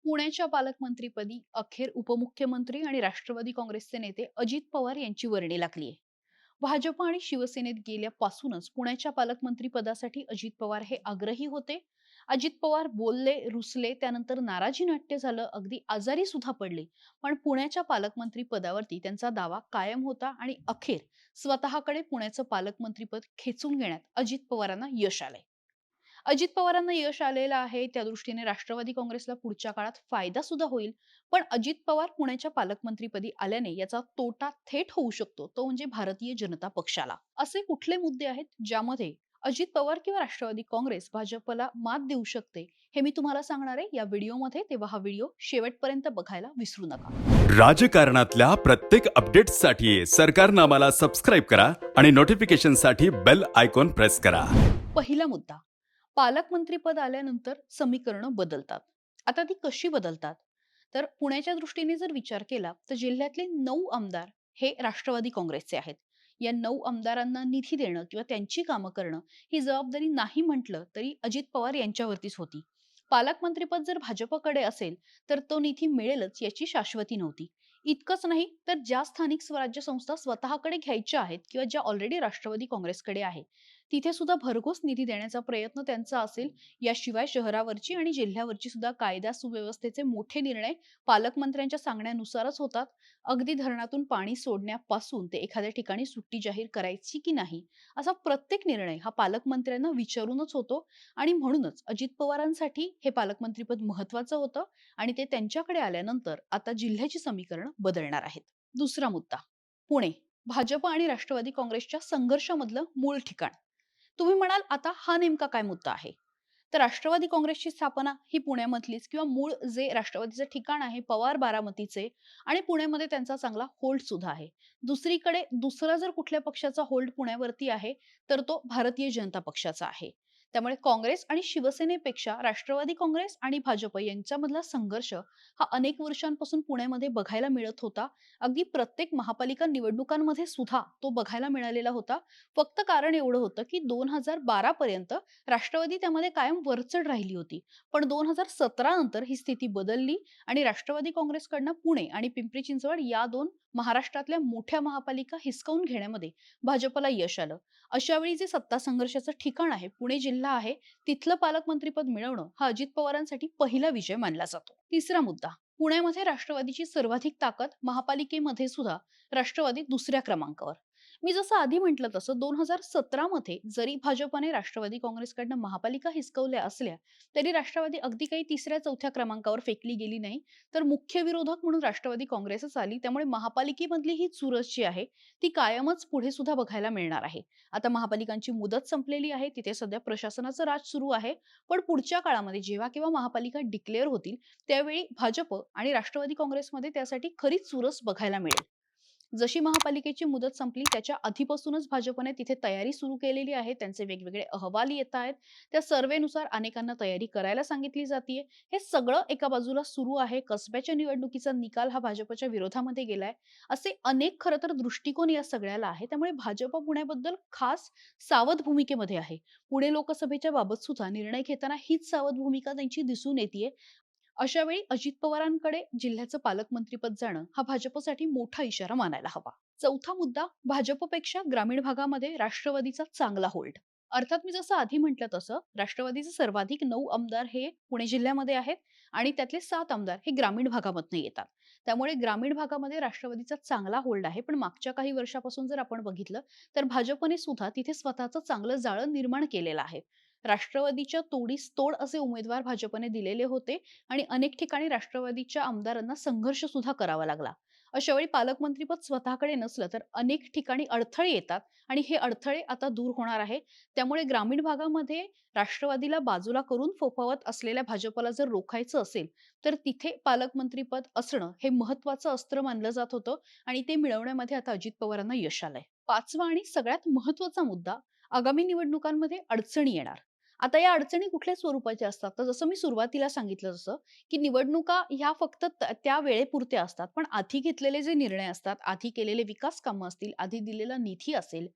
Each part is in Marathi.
पुण्याच्या पालकमंत्रीपदी अखेर उपमुख्यमंत्री आणि राष्ट्रवादी काँग्रेसचे नेते अजित पवार यांची वर्णी लागली आहे. भाजप आणि शिवसेनेत गेल्यापासूनच पुण्याच्या पालकमंत्री पदासाठी अजित पवार हे आग्रही होते. अजित पवार बोलले, रुसले, त्यानंतर नाराजी नाट्य झालं, अगदी आजारी सुद्धा पडले. पण पुण्याच्या पालकमंत्री पदावरती त्यांचा दावा कायम होता आणि अखेर स्वतःकडे पुण्याचं पालकमंत्रीपद खेचून घेण्यात अजित पवारांना यश आलंय. अजित पवारांना यश आलेलं आहे, त्या दृष्टीने राष्ट्रवादी काँग्रेसला पुढच्या काळात फायदा सुद्धा होईल. पण अजित पवार पुण्याच्या पालकमंत्रीपदी आल्याने याचा तोटा थेट होऊ शकतो, तो म्हणजे भारतीय जनता पक्षाला. असे कुठले मुद्दे आहेत ज्यामध्ये अजित पवार किंवा राष्ट्रवादी काँग्रेस भाजपला मात देऊ शकते, हे मी तुम्हाला सांगणार आहे या व्हिडिओमध्ये. तेव्हा हा व्हिडिओ शेवटपर्यंत बघायला विसरू नका. राजकारणातल्या प्रत्येक अपडेट्ससाठी सरकारनामाला सबस्क्राईब करा आणि नोटिफिकेशनसाठी बेल आयकॉन प्रेस करा. पहिला मुद्दा, पालकमंत्रीपद आल्यानंतर समीकरणं बदलतात. आता ती कशी बदलतात? तर पुण्याच्या दृष्टीने जर विचार केला तर जिल्ह्यातले 9 आमदार हे राष्ट्रवादी काँग्रेसचे आहेत. या 9 आमदारांना निधी देणं किंवा त्यांची कामं करणं ही जबाबदारी नाही म्हटलं तरी अजित पवार यांच्यावरतीच होती. पालकमंत्रीपद जर भाजपकडे असेल तर तो निधी मिळेलच याची शाश्वती नव्हती. इतकंच नाही तर ज्या स्थानिक स्वराज्य संस्था स्वतःकडे घ्यायच्या आहेत किंवा ज्या ऑलरेडी राष्ट्रवादी काँग्रेसकडे आहे, तिथे सुद्धा भरघोस निधी देण्याचा प्रयत्न त्यांचा असेल. याशिवाय शहरावरची आणि जिल्ह्यावरची सुद्धा कायदा सुव्यवस्थेचे मोठे निर्णय पालकमंत्र्यांच्या सांगण्यानुसारच होतात. अगदी धरणातून पाणी सोडण्यापासून ते एखाद्या ठिकाणी सुट्टी जाहीर करायची की नाही, असा प्रत्येक निर्णय हा पालकमंत्र्यांना विचारूनच होतो. आणि म्हणूनच अजित पवारांसाठी हे पालकमंत्रीपद महत्वाचं होतं आणि ते त्यांच्याकडे आल्यानंतर आता जिल्ह्याची समीकरणं बदलणार आहेत. दुसरा मुद्दा, पुणे. भाजप आणि राष्ट्रवादी काँग्रेसच्या संघर्षामधलं मूळ ठिकाण. तुम्ही म्हणाल आता हा नेमका काय मुद्दा आहे? तर राष्ट्रवादी काँग्रेसची स्थापना ही पुण्यामधलीच किंवा मूळ जे राष्ट्रवादीचं ठिकाण आहे पवार बारामतीचे, आणि पुण्यामध्ये त्यांचा चांगला होल्ड सुद्धा आहे. दुसरीकडे दुसरा जर कुठल्या पक्षाचा होल्ड पुण्यावरती आहे तर तो भारतीय जनता पक्षाचा आहे. त्यामुळे काँग्रेस आणि शिवसेनेपेक्षा राष्ट्रवादी काँग्रेस आणि भाजप यांच्यामधला संघर्ष हा अनेक वर्षांपासून पुण्यामध्ये बघायला मिळत होता. अगदी प्रत्येक महापालिका निवडणुकांमध्ये सुद्धा तो बघायला मिळालेला होता. फक्त कारण एवढं होतं की 2012 पर्यंत राष्ट्रवादी त्यामध्ये कायम वरचढ राहिली होती. पण 2017 नंतर ही स्थिती बदलली आणि राष्ट्रवादी काँग्रेसकडनं पुणे आणि पिंपरी चिंचवड या 2 महाराष्ट्रातल्या मोठ्या महापालिका हिसकावून घेण्यामध्ये भाजपला यश आलं. अशा वेळी जे सत्ता संघर्षाचं ठिकाण आहे, पुणे जिल्हा आहे, तिथलं पालकमंत्रीपद मिळवणं हा अजित पवारांसाठी पहिला विजय मानला जातो. तिसरा मुद्दा, पुण्यामध्ये राष्ट्रवादीची सर्वाधिक ताकद, महापालिकेमध्ये सुद्धा राष्ट्रवादी दुसऱ्या क्रमांकावर. मी जसं आधी म्हटलं तसं 2017 मध्ये जरी भाजपने राष्ट्रवादी काँग्रेसकडनं महापालिका हिसकवल्या असल्या, तरी राष्ट्रवादी अगदी काही तिसऱ्या चौथ्या क्रमांकावर फेकली गेली नाही. तर मुख्य विरोधक म्हणून राष्ट्रवादी काँग्रेसच आली. त्यामुळे महापालिकेमधली ही चुरस जी आहे ती कायमच पुढे सुद्धा बघायला मिळणार आहे. आता महापालिकांची मुदत संपलेली आहे, तिथे सध्या प्रशासनाचं राज सुरू आहे. पण पुढच्या काळामध्ये जेव्हा केव्हा महापालिका डिक्लेअर होतील त्यावेळी भाजप आणि राष्ट्रवादी काँग्रेसमध्ये त्यासाठी खरीच चुरस बघायला मिळेल. जशी महापालिकेची मुदत संपली त्याच्या आधीपासूनच भाजपने तिथे तयारी सुरू केलेली आहे. त्यांचे वेगवेगळे अहवाल येत आहेत. त्या सर्व्हेनुसार अनेकांना तयारी करायला सांगितली जातीये. हे सगळं एका बाजूला सुरू आहे. कसब्याच्या निवडणुकीचा निकाल हा भाजपच्या विरोधामध्ये गेलाय. असे अनेक खरं तर दृष्टिकोन या सगळ्याला आहे. त्यामुळे भाजप पुण्याबद्दल खास सावध भूमिकेमध्ये आहे. पुणे लोकसभेच्या बाबत सुद्धा निर्णय घेताना हीच सावध भूमिका त्यांची दिसून येतीये. अशा वेळी अजित पवारांकडे जिल्ह्याचं पालकमंत्रीपद जाणं हा भाजपसाठी मोठा इशारा मानायला हवा. चौथा मुद्दा, भाजपपेक्षा ग्रामीण भागामध्ये राष्ट्रवादीचा चांगला होल्ड. अर्थात मी जसं आधी म्हटलं तसं राष्ट्रवादीचे सर्वाधिक 9 आमदार हे पुणे जिल्ह्यामध्ये आहेत आणि त्यातले 7 आमदार हे ग्रामीण भागामधनं येतात. त्यामुळे ग्रामीण भागामध्ये राष्ट्रवादीचा चांगला होल्ड आहे. पण मागच्या काही वर्षापासून जर आपण बघितलं तर भाजपने सुद्धा तिथे स्वतःचं चांगलं जाळं निर्माण केलेलं आहे. राष्ट्रवादीच्या तोडीस तोड असे उमेदवार भाजपने दिलेले होते आणि अनेक ठिकाणी राष्ट्रवादीच्या आमदारांना संघर्ष सुद्धा करावा लागला. अशा वेळी पालकमंत्रीपद स्वतःकडे नसलं तर अनेक ठिकाणी अडथळे येतात आणि हे अडथळे आता दूर होणार आहे. त्यामुळे ग्रामीण भागामध्ये राष्ट्रवादीला बाजूला करून फोफावत असलेल्या भाजपला जर रोखायचं असेल तर तिथे पालकमंत्रीपद असणं हे महत्वाचं अस्त्र मानलं जात होतं आणि ते मिळवण्यामध्ये आता अजित पवारांना यश आलंय. पाचवा आणि सगळ्यात महत्वाचा मुद्दा, आगामी निवडणुकांमध्ये अडचणी येणार. आता या अडचणी कुठल्या स्वरूपाच्या असतात? तर जसं मी सुरुवातीला सांगितलं जसं, की निवडणुका ह्या फक्त त्या वेळेपुरत्या असतात. पण आधी घेतलेले जे निर्णय असतात, आधी केलेले विकास कामं असतील, आधी दिलेला निधी असेल,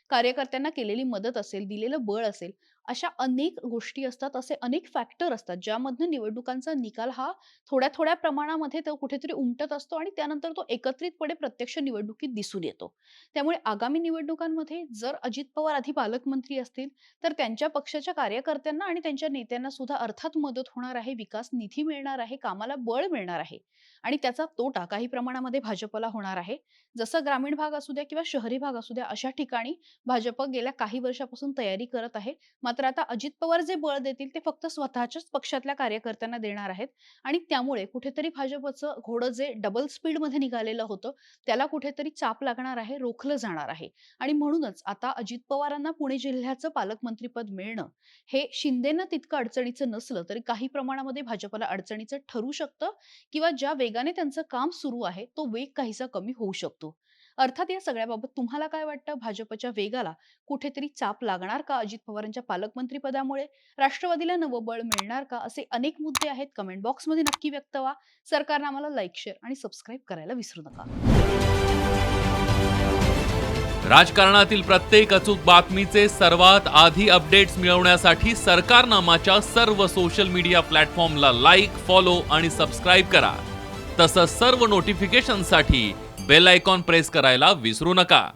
कार्यकर्त्यांना केलेली मदत असेल, दिलेलं बळ असेल, अशा अनेक गोष्टी असतात, असे अनेक फॅक्टर असतात, ज्यामधनं निवडणुकांचा निकाल हा थोड्या-थोड्या प्रमाणामध्ये तो कुठेतरी उमटत असतो आणि त्यानंतर तो एकत्रितपणे प्रत्यक्ष निवडणुकीत दिसून येतो. त्यामुळे आगामी निवडणुकांमध्ये जर अजित पवार आधी पालकमंत्री असतील, तर त्यांच्या पक्षाच्या कार्यकर्त्यांना आणि त्यांच्या नेत्यांना सुद्धा अर्थात मदत होणार आहे, विकास निधी मिळणार आहे, कामाला बळ मिळणार आहे आणि त्याचा तोटा काही प्रमाणामध्ये भाजपला होणार आहे. जसं ग्रामीण भाग असू द्या किंवा शहरी भाग असू द्या, अशा ठिकाणी भाजप गेल्या काही वर्षापासून तयारी करत आहे. मात्र आता अजित पवार जे बळ देतील ते फक्त स्वतःच्याच पक्षातल्या कार्यकर्त्यांना देणार आहेत आणि त्यामुळे कुठेतरी भाजपचं घोडं जे डबल स्पीडमध्ये निघालेलं होतं, त्याला कुठेतरी चाप लागणार आहे, रोखलं जाणार आहे आणि म्हणूनच आता अजित पवारांना पुणे जिल्ह्याचं पालकमंत्रीपद मिळणं हे शिंदेंना तितकं अडचणीचं नसलं तरी काही प्रमाणामध्ये भाजपला अडचणीचं ठरू शकतं किंवा ज्या वेगाने त्यांचं काम सुरू आहे, तो वेग काहीसा कमी होऊ शकतो. अर्थात या सगळ्याबाबत तुम्हाला काय वाटतं? भाजपच्या वेगाला कुठेतरी चाप लागणार का अजित पवारांच्या पालकमंत्री पदामुळे? राष्ट्रवादीला नवं बळ मिळणार का? असे अनेक मुद्दे आहेत. कमेंट बॉक्समध्ये नक्की व्यक्त व्हा. सरकारनं आम्हाला लाईक, शेअर आणि सबस्क्राईब करायला विसरू नका. राजकारणातील प्रत्येक अचूक बातमीचे सर्वात आधी अपडेट्स मिळवण्यासाठी सरकारनामाच्या सर्व सोशल मीडिया प्लॅटफॉर्मला लाईक, फॉलो आणि सबस्क्राईब करा. तसंच सर्व नोटिफिकेशनसाठी बेल आयकॉन प्रेस करायला विसरू नका.